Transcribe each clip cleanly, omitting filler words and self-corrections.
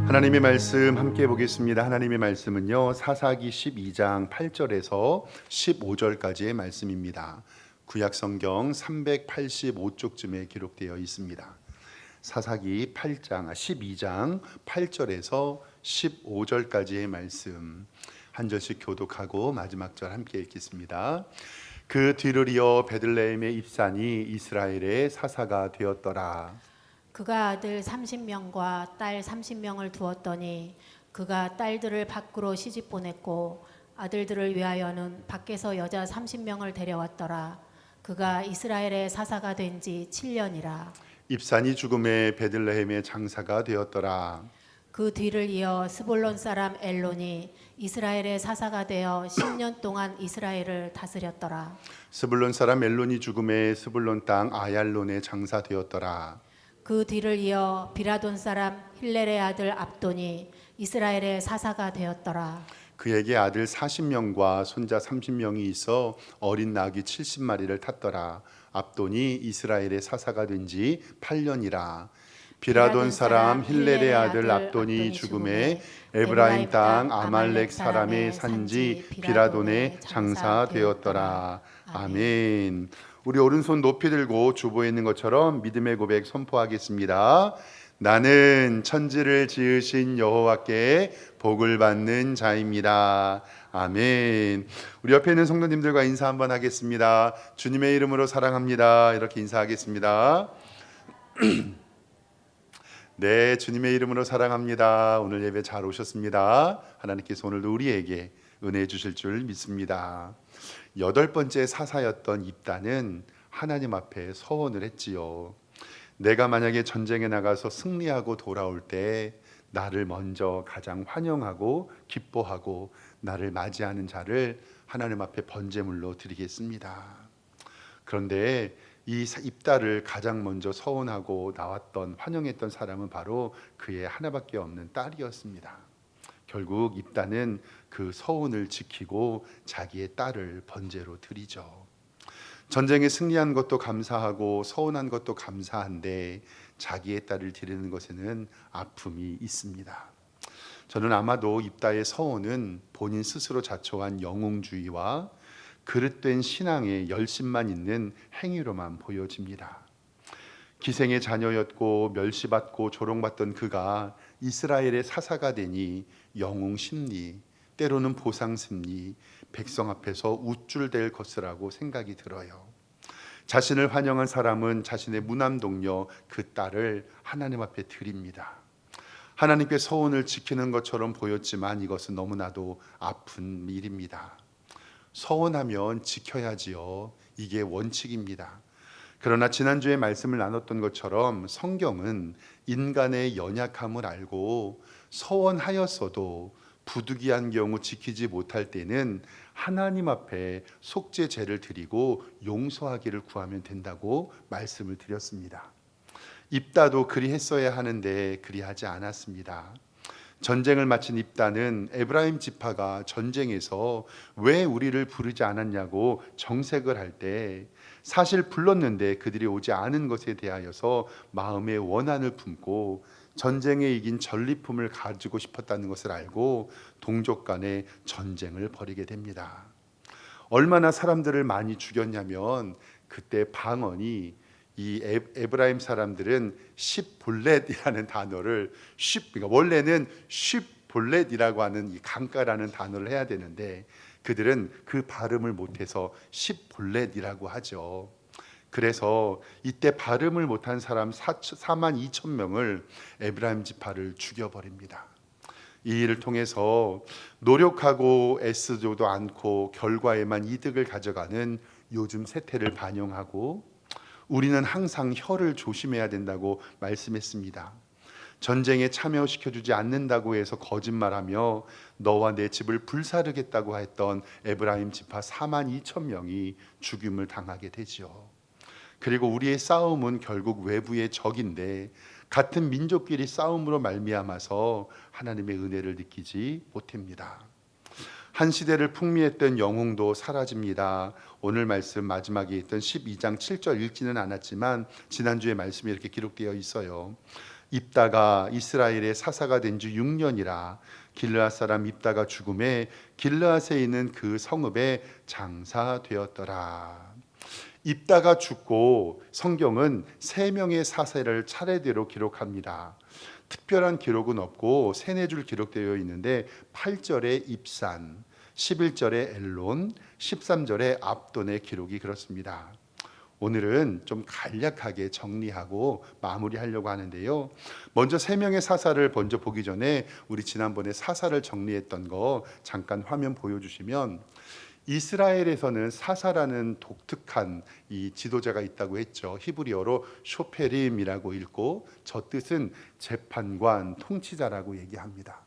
하나님의 말씀 함께 보겠습니다. 하나님의 말씀은요, 사사기 12장 8절에서 15절까지의 말씀입니다. 구약 성경 385쪽쯤에 기록되어 있습니다. 사사기 12장 8절에서 15절까지의 말씀 한 절씩 교독하고 마지막 절 함께 읽겠습니다. 그 뒤를 이어 베들레헴의 입산이 이스라엘의 사사가 되었더라. 그가 아들 30명과 딸 30명을 두었더니 그가 딸들을 밖으로 시집 보냈고 아들들을 위하여는 밖에서 여자 30명을 데려왔더라. 그가 이스라엘의 사사가 된 지 7년이라. 입산이 죽음에 베들레헴의 장사가 되었더라. 그 뒤를 이어 스볼론 사람 엘론이 이스라엘의 사사가 되어 10년 동안 이스라엘을 다스렸더라. 스불론 사람 엘론이 죽음에 스불론 땅 아얄론의 장사 되었더라. 그 뒤를 이어 비라돈 사람 힐렐의 아들 압돈이 이스라엘의 사사가 되었더라. 그에게 아들 40명과 손자 30명이 있어 어린 나귀 70마리를 탔더라. 압돈이 이스라엘의 사사가 된 지 8년이라. 비라돈 사람 힐렐의 아들 압돈이 죽음에 에브라임 땅 아말렉 사람의 산지 비라돈의 장사 되었더라. 아멘. 우리 오른손 높이 들고 주보에 있는 것처럼 믿음의 고백 선포하겠습니다. 나는 천지를 지으신 여호와께 복을 받는 자입니다. 아멘. 우리 옆에 있는 성도님들과 인사 한번 하겠습니다. 주님의 이름으로 사랑합니다. 이렇게 인사하겠습니다. 네, 주님의 이름으로 사랑합니다. 오늘 예배 잘 오셨습니다. 하나님께서 오늘도 우리에게 은혜 주실 줄 믿습니다. 8번째 사사였던 입다는 하나님 앞에 서원을 했지요. 내가 만약에 전쟁에 나가서 승리하고 돌아올 때 나를 먼저 가장 환영하고 기뻐하고 나를 맞이하는 자를 하나님 앞에 번제물로 드리겠습니다. 그런데 이 입다를 가장 먼저 서원하고 나왔던 환영했던 사람은 바로 그의 하나밖에 없는 딸이었습니다. 결국 입다는 그 서원을 지키고 자기의 딸을 번제로 드리죠. 전쟁에 승리한 것도 감사하고 서원한 것도 감사한데 자기의 딸을 드리는 것에는 아픔이 있습니다. 저는 아마도 입다의 서원은 본인 스스로 자초한 영웅주의와 그릇된 신앙의 열심만 있는 행위로만 보여집니다. 기생의 자녀였고 멸시받고 조롱받던 그가 이스라엘의 사사가 되니 영웅 심리, 때로는 보상 심리, 백성 앞에서 우쭐댈 것이라고 생각이 들어요. 자신을 환영한 사람은 자신의 무남 동료 그 딸을 하나님 앞에 드립니다. 하나님께 서원을 지키는 것처럼 보였지만 이것은 너무나도 아픈 일입니다. 서원하면 지켜야지요. 이게 원칙입니다. 그러나 지난주에 말씀을 나눴던 것처럼 성경은 인간의 연약함을 알고 서원하였어도 부득이한 경우 지키지 못할 때는 하나님 앞에 속죄제를 드리고 용서하기를 구하면 된다고 말씀을 드렸습니다. 입다도 그리했어야 하는데 그리하지 않았습니다. 전쟁을 마친 입다는 에브라임 지파가 전쟁에서 왜 우리를 부르지 않았냐고 정색을 할 때 사실 불렀는데 그들이 오지 않은 것에 대하여서 마음의 원한을 품고 전쟁에 이긴 전리품을 가지고 싶었다는 것을 알고 동족 간에 전쟁을 벌이게 됩니다. 얼마나 사람들을 많이 죽였냐면 그때 방언이 이 에브라임 사람들은 십볼렛이라는 단어를 그러니까 원래는 십볼렛이라고 하는 이 강가라는 단어를 해야 되는데 그들은 그 발음을 못해서 십볼렛이라고 하죠. 그래서 이때 발음을 못한 사람 4만 2천 명을 에브라임 지파를 죽여버립니다. 이 일을 통해서 노력하고 애쓰지도 않고 결과에만 이득을 가져가는 요즘 세태를 반영하고 우리는 항상 혀를 조심해야 된다고 말씀했습니다. 전쟁에 참여시켜주지 않는다고 해서 거짓말하며 너와 내 집을 불사르겠다고 했던 에브라임 지파 4만 2천 명이 죽임을 당하게 되죠. 그리고 우리의 싸움은 결국 외부의 적인데 같은 민족끼리 싸움으로 말미암아서 하나님의 은혜를 느끼지 못합니다. 한 시대를 풍미했던 영웅도 사라집니다. 오늘 말씀 마지막에 있던 12장 7절 읽지는 않았지만 지난주에 말씀이 이렇게 기록되어 있어요. 입다가 이스라엘의 사사가 된 지 6년이라 길르앗 사람 입다가 죽음에 길르앗에 있는 그 성읍에 장사되었더라. 입다가 죽고 성경은 3명의 사사를 차례대로 기록합니다. 특별한 기록은 없고 3-4줄 기록되어 있는데 8절에 입산, 11절에 엘론, 13절에 압돈의 기록이 그렇습니다. 오늘은 좀 간략하게 정리하고 마무리하려고 하는데요. 먼저 3명의 사사를 먼저 보기 전에 우리 지난번에 사사를 정리했던 거 잠깐 화면 보여주시면, 이스라엘에서는 사사라는 독특한 이 지도자가 있다고 했죠. 히브리어로 쇼페림이라고 읽고 저 뜻은 재판관, 통치자라고 얘기합니다.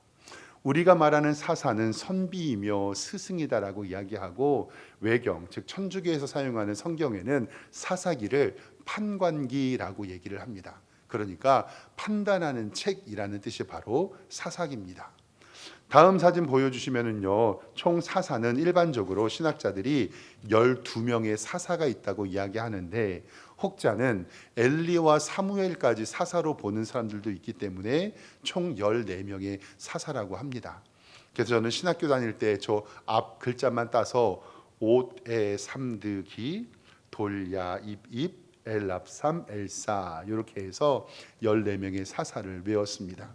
우리가 말하는 사사는 선비이며 스승이다라고 이야기하고, 외경 즉 천주교에서 사용하는 성경에는 사사기를 판관기라고 얘기를 합니다. 그러니까 판단하는 책이라는 뜻이 바로 사사기입니다. 다음 사진 보여주시면은요, 총 사사는 일반적으로 신학자들이 12명의 사사가 있다고 이야기하는데, 혹자는 엘리와 사무엘까지 사사로 보는 사람들도 있기 때문에 총 14명의 사사라고 합니다. 그래서 저는 신학교 다닐 때 저 앞 글자만 따서 옷에 삼드기, 돌야 입입, 엘랍삼, 엘사 이렇게 해서 14명의 사사를 외웠습니다.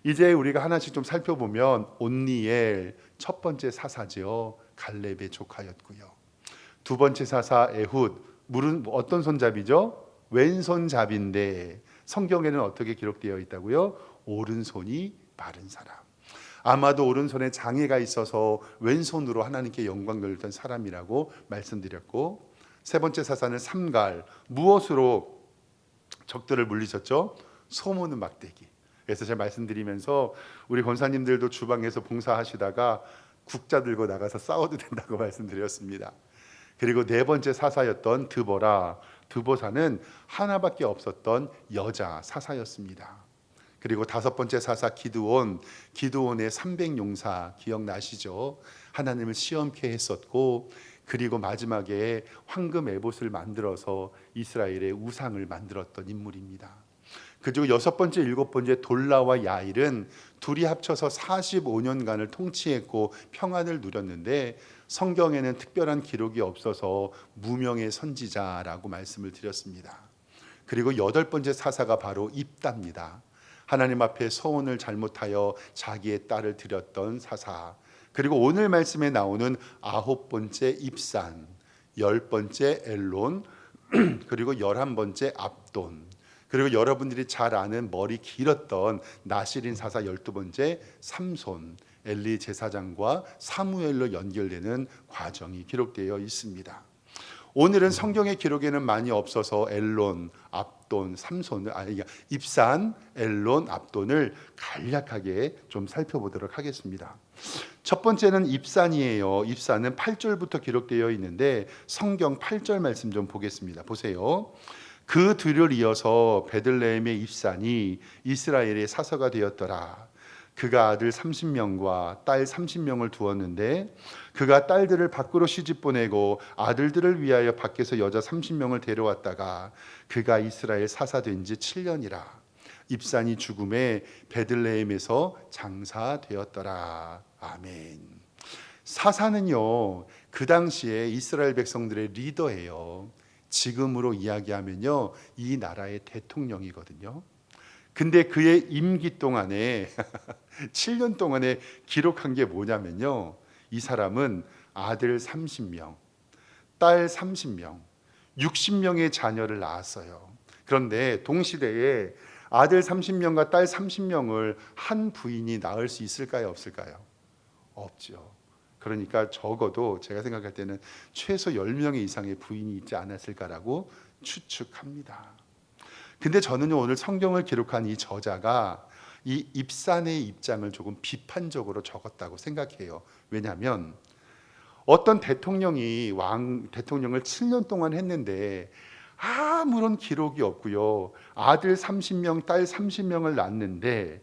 이제 우리가 하나씩 좀 살펴보면, 온니엘 첫 번째 사사죠. 갈렙의 조카였고요. 두 번째 사사 에훗, 물은 어떤 손잡이죠? 왼손잡인데 성경에는 어떻게 기록되어 있다고요? 오른손이 마른 사람. 아마도 오른손에 장애가 있어서 왼손으로 하나님께 영광 돌렸던 사람이라고 말씀드렸고, 세 번째 사사는 삼갈, 무엇으로 적들을 물리쳤죠? 소모는 막대기. 그래서 제가 말씀드리면서 우리 권사님들도 주방에서 봉사하시다가 국자 들고 나가서 싸워도 된다고 말씀드렸습니다. 그리고 네 번째 사사였던 드보라, 드보사는 하나밖에 없었던 여자 사사였습니다. 그리고 다섯 번째 사사 기드온, 기드온의 300용사 기억나시죠? 하나님을 시험케 했었고, 그리고 마지막에 황금 에봇을 만들어서 이스라엘의 우상을 만들었던 인물입니다. 그리고 여섯 번째, 일곱 번째 돌라와 야일은 둘이 합쳐서 45년간을 통치했고 평안을 누렸는데, 성경에는 특별한 기록이 없어서 무명의 선지자라고 말씀을 드렸습니다. 그리고 여덟 번째 사사가 바로 입다입니다. 하나님 앞에 서원을 잘못하여 자기의 딸을 드렸던 사사. 그리고 오늘 말씀에 나오는 아홉 번째 입산, 열 번째 엘론, 그리고 11번째 압돈, 그리고 여러분들이 잘 아는 머리 길었던 나실인 사사 12번째 삼손, 엘리 제사장과 사무엘로 연결되는 과정이 기록되어 있습니다. 오늘은 성경의 기록에는 많이 없어서 엘론, 압돈, 삼손을 입산, 엘론, 압돈을 간략하게 좀 살펴보도록 하겠습니다. 첫 번째는 입산이에요. 입산은 8절부터 기록되어 있는데 성경 8절 말씀 좀 보겠습니다. 보세요. 그 뒤를 이어서 베들레헴의 입산이 이스라엘의 사서가 되었더라. 그가 아들 30명과 딸 30명을 두었는데, 그가 딸들을 밖으로 시집 보내고 아들들을 위하여 밖에서 여자 30명을 데려왔다가 그가 이스라엘 사사된 지 7년이라. 입산이 죽음에 베들레헴에서 장사되었더라. 아멘. 사사는요, 그 당시에 이스라엘 백성들의 리더예요. 지금으로 이야기하면요, 이 나라의 대통령이거든요. 근데 그의 임기 동안에 7년 동안에 기록한 게 뭐냐면요, 이 사람은 아들 30명, 딸 30명, 60명의 자녀를 낳았어요. 그런데 동시대에 아들 30명과 딸 30명을 한 부인이 낳을 수 있을까요, 없을까요? 없죠. 그러니까 적어도 제가 생각할 때는 최소 10명 이상의 부인이 있지 않았을까라고 추측합니다. 근데 저는 오늘 성경을 기록한 이 저자가 이 입산의 입장을 조금 비판적으로 적었다고 생각해요. 왜냐하면 어떤 대통령이 대통령을 7년 동안 했는데 아무런 기록이 없고요, 아들 30명, 딸 30명을 낳았는데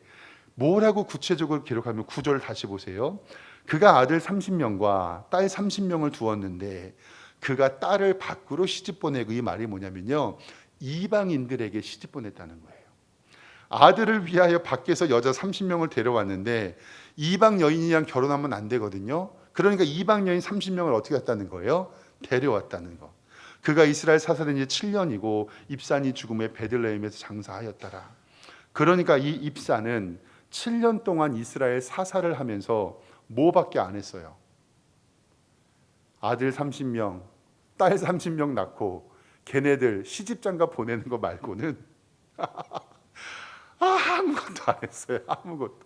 뭐라고 구체적으로 기록하면, 구절을 다시 보세요. 그가 아들 30명과 딸 30명을 두었는데 그가 딸을 밖으로 시집 보내고, 이 말이 뭐냐면요, 이방인들에게 시집 보냈다는 거예요. 아들을 위하여 밖에서 여자 30명을 데려왔는데 이방 여인이랑 결혼하면 안 되거든요. 그러니까 이방 여인 30명을 어떻게 했다는 거예요? 데려왔다는 거. 그가 이스라엘 사사된 지 7년이고 입산이 죽음에 베들레헴에서 장사하였더라. 그러니까 이 입산은 7년 동안 이스라엘 사사를 하면서 뭐밖에 안 했어요? 아들 30명, 딸 30명 낳고 걔네들 시집장가 보내는 거 말고는 아무것도 안 했어요. 아무것도.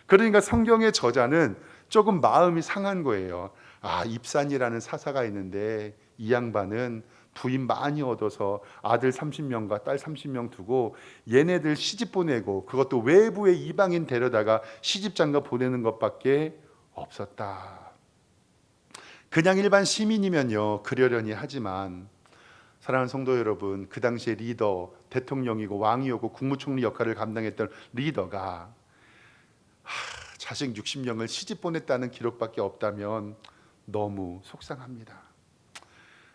그러니까 성경의 저자는 조금 마음이 상한 거예요. 입산이라는 사사가 있는데 이 양반은 부인 많이 얻어서 아들 30명과 딸 30명 두고 얘네들 시집 보내고 그것도 외부의 이방인 데려다가 시집장가 보내는 것밖에 없었다. 그냥 일반 시민이면요 그러려니 하지만 사랑하는 성도 여러분, 그 당시에 리더, 대통령이고 왕이었고 국무총리 역할을 감당했던 리더가 자식 60명을 시집 보냈다는 기록밖에 없다면 너무 속상합니다.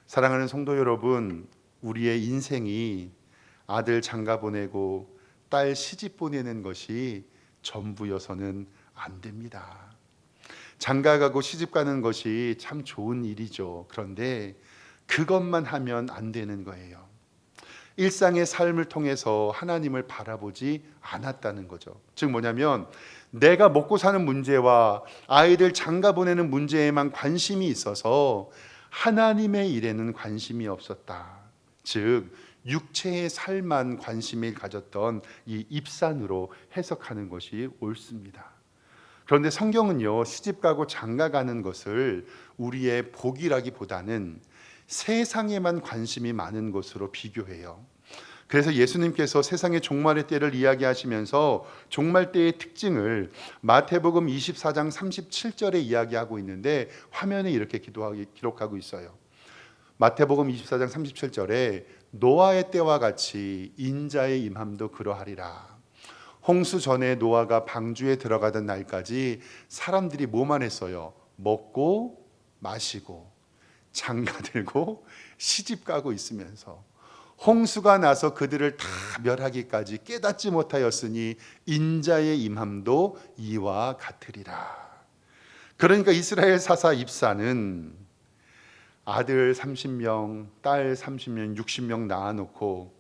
사랑하는 성도 여러분, 우리의 인생이 아들 장가 보내고 딸 시집 보내는 것이 전부여서는 안 됩니다. 장가 가고 시집 가는 것이 참 좋은 일이죠. 그런데 그것만 하면 안 되는 거예요. 일상의 삶을 통해서 하나님을 바라보지 않았다는 거죠. 즉 뭐냐면 내가 먹고 사는 문제와 아이들 장가 보내는 문제에만 관심이 있어서 하나님의 일에는 관심이 없었다. 즉 육체의 삶만 관심을 가졌던 이 입산으로 해석하는 것이 옳습니다. 그런데 성경은요 시집가고 장가가는 것을 우리의 복이라기보다는 세상에만 관심이 많은 것으로 비교해요. 그래서 예수님께서 세상의 종말의 때를 이야기하시면서 종말 때의 특징을 마태복음 24장 37절에 이야기하고 있는데 화면에 이렇게 기록하고 있어요. 마태복음 24장 37절에 노아의 때와 같이 인자의 임함도 그러하리라. 홍수 전에 노아가 방주에 들어가던 날까지 사람들이 뭐만 했어요? 먹고 마시고 장가들고 시집가고 있으면서 홍수가 나서 그들을 다 멸하기까지 깨닫지 못하였으니 인자의 임함도 이와 같으리라. 그러니까 이스라엘 사사 입사는 아들 30명, 딸 30명, 60명 낳아놓고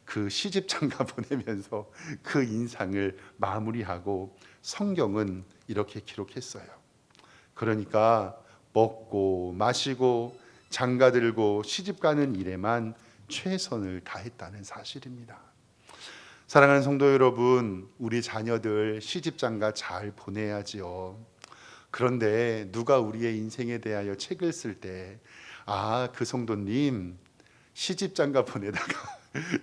그 시집장가 보내면서 그 인상을 마무리하고 성경은 이렇게 기록했어요. 그러니까 먹고 마시고 장가들고 시집가는 일에만 최선을 다했다는 사실입니다. 사랑하는 성도 여러분, 우리 자녀들 시집장가 잘 보내야지요. 그런데 누가 우리의 인생에 대하여 책을 쓸 때 그 성도님 시집장가 보내다가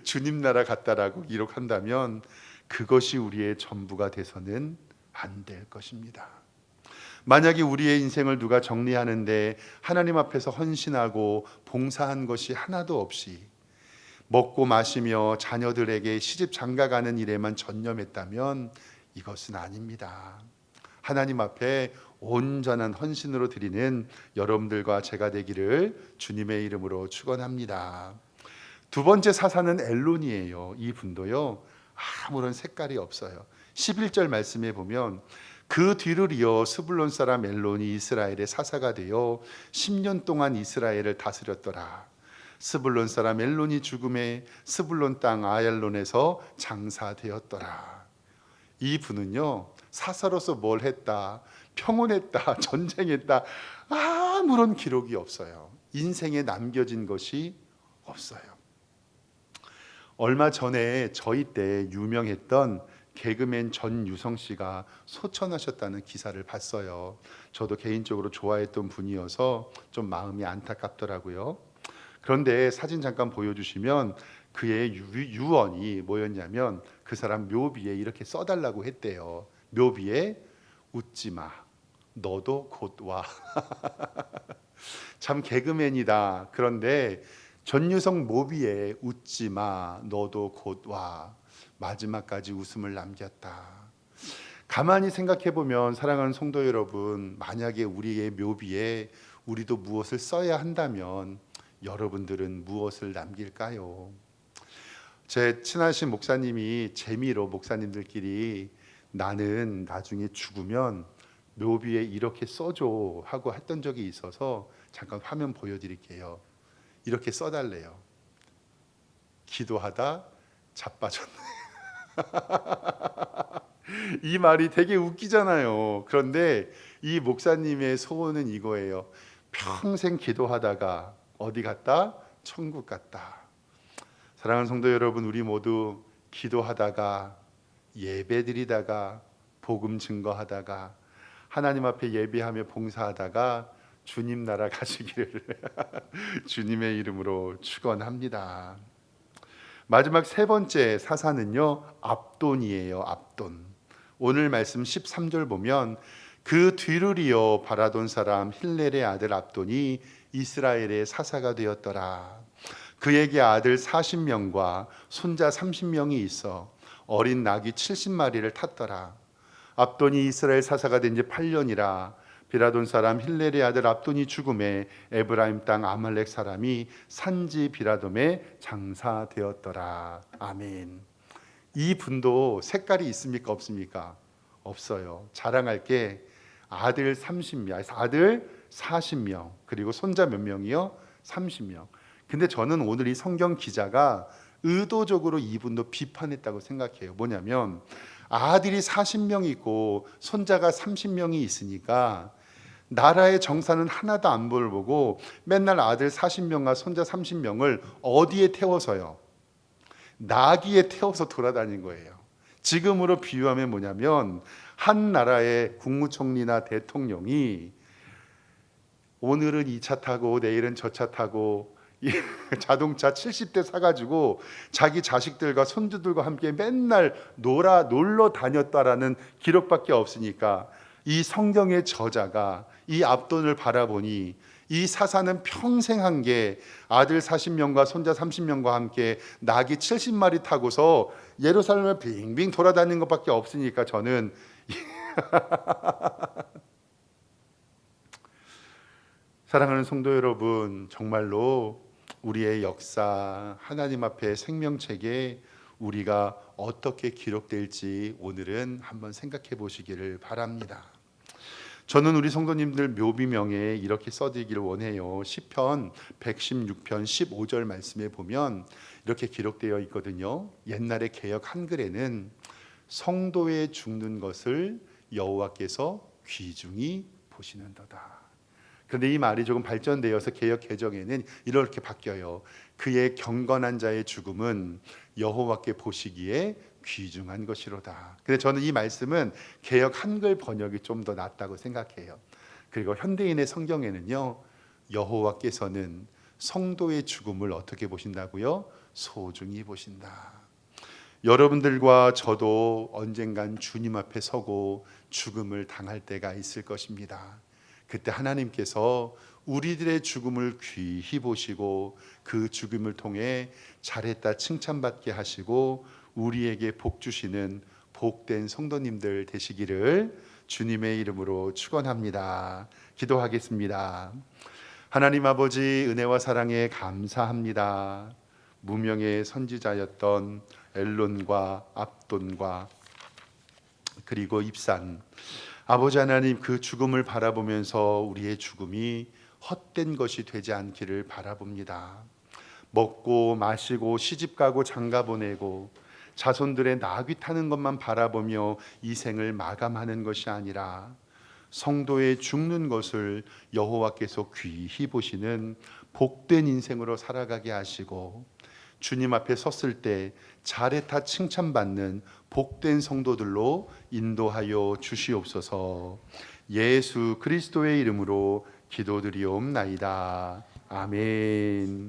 주님 나라 갔다라고 기록한다면 그것이 우리의 전부가 돼서는 안 될 것입니다. 만약에 우리의 인생을 누가 정리하는데 하나님 앞에서 헌신하고 봉사한 것이 하나도 없이 먹고 마시며 자녀들에게 시집 장가가는 일에만 전념했다면 이것은 아닙니다. 하나님 앞에 온전한 헌신으로 드리는 여러분들과 제가 되기를 주님의 이름으로 축원합니다. 두 번째 사사는 엘론이에요. 이 분도요 아무런 색깔이 없어요. 11절 말씀에 보면 그 뒤를 이어 스불론 사람 엘론이 이스라엘의 사사가 되어 10년 동안 이스라엘을 다스렸더라. 스불론 사람 엘론이 죽음에 스불론 땅 아얄론에서 장사되었더라. 이 분은요 사사로서 뭘 했다, 평온했다, 전쟁했다 아무런 기록이 없어요. 인생에 남겨진 것이 없어요. 얼마 전에 저희 때 유명했던 개그맨 전유성 씨가 소천하셨다는 기사를 봤어요. 저도 개인적으로 좋아했던 분이어서 좀 마음이 안타깝더라고요. 그런데 사진 잠깐 보여주시면 그의 유언이 뭐였냐면 그 사람 묘비에 이렇게 써달라고 했대요. 묘비에 웃지 마, 너도 곧 와. 참 개그맨이다. 그런데 전유성 묘비에 웃지 마, 너도 곧 와. 마지막까지 웃음을 남겼다. 가만히 생각해 보면 사랑하는 성도 여러분, 만약에 우리의 묘비에 우리도 무엇을 써야 한다면 여러분들은 무엇을 남길까요? 제 친하신 목사님이 재미로 목사님들끼리 나는 나중에 죽으면 묘비에 이렇게 써줘 하고 했던 적이 있어서 잠깐 화면 보여드릴게요. 이렇게 써달래요. 기도하다 자빠졌네. 이 말이 되게 웃기잖아요. 그런데 이 목사님의 소원은 이거예요. 평생 기도하다가 어디 갔다? 천국 갔다. 사랑하는 성도 여러분, 우리 모두 기도하다가 예배드리다가 복음 증거하다가 하나님 앞에 예배하며 봉사하다가 주님 나라 가시기를 주님의 이름으로 축원합니다. 마지막 세 번째 사사는요, 압돈이에요. 압돈. 오늘 말씀 13절 보면 그 뒤를 이어 바라돈 사람 힐렐의 아들 압돈이 이스라엘의 사사가 되었더라. 그에게 아들 40명과 손자 30명이 있어 어린 낙이 70마리를 탔더라. 압돈이 이스라엘 사사가 된 지 8년이라 비라돈 사람 힐렐의 아들 압돈이 죽음에 에브라임 땅 아말렉 사람이 산지 비라돔에 장사되었더라. 아멘. 이 분도 색깔이 있습니까? 없습니까? 없어요. 자랑할 게 아들 30명, 아들 40명, 그리고 손자 몇 명이요? 30명. 근데 저는 오늘 이 성경 기자가 의도적으로 이분도 비판했다고 생각해요. 뭐냐면 아들이 40명 있고 손자가 30명이 있으니까 나라의 정사는 하나도 안 보고 맨날 아들 40명과 손자 30명을 어디에 태워서요? 나귀에 태워서 돌아다닌 거예요. 지금으로 비유하면 뭐냐면 한 나라의 국무총리나 대통령이 오늘은 이 차 타고 내일은 저 차 타고 자동차 70대 사가지고 자기 자식들과 손주들과 함께 맨날 놀러 다녔다라는 기록밖에 없으니까 이 성경의 저자가 이 압돈을 바라보니 이 사사는 평생 한 게 아들 40명과 손자 30명과 함께 낙이 70마리 타고서 예루살렘을 빙빙 돌아다니는 것밖에 없으니까 저는 사랑하는 성도 여러분, 정말로 우리의 역사, 하나님 앞에 생명책에 우리가 어떻게 기록될지 오늘은 한번 생각해 보시기를 바랍니다. 저는 우리 성도님들 묘비명에 이렇게 써드리기를 원해요. 시편 116편 15절 말씀에 보면 이렇게 기록되어 있거든요. 옛날의 개역 한글에는 성도의 죽는 것을 여호와께서 귀중히 보시는도다. 그런데 이 말이 조금 발전되어서 개역 개정에는 이렇게 바뀌어요. 그의 경건한 자의 죽음은 여호와께 보시기에 귀중한 것이로다. 근데 저는 이 말씀은 개역 한글 번역이 좀 더 낫다고 생각해요. 그리고 현대인의 성경에는요, 여호와께서는 성도의 죽음을 어떻게 보신다고요? 소중히 보신다. 여러분들과 저도 언젠간 주님 앞에 서고 죽음을 당할 때가 있을 것입니다. 그때 하나님께서 우리들의 죽음을 귀히 보시고 그 죽음을 통해 잘했다 칭찬받게 하시고 우리에게 복 주시는 복된 성도님들 되시기를 주님의 이름으로 축원합니다. 기도하겠습니다. 하나님 아버지, 은혜와 사랑에 감사합니다. 무명의 선지자였던 엘론과 압돈과 그리고 입산, 아버지 하나님, 그 죽음을 바라보면서 우리의 죽음이 헛된 것이 되지 않기를 바라봅니다. 먹고 마시고 시집가고 장가보내고 자손들의 나귀 타는 것만 바라보며 이 생을 마감하는 것이 아니라 성도의 죽는 것을 여호와께서 귀히 보시는 복된 인생으로 살아가게 하시고 주님 앞에 섰을 때 잘했다 칭찬받는 복된 성도들로 인도하여 주시옵소서. 예수 그리스도의 이름으로 기도드리옵나이다. 아멘.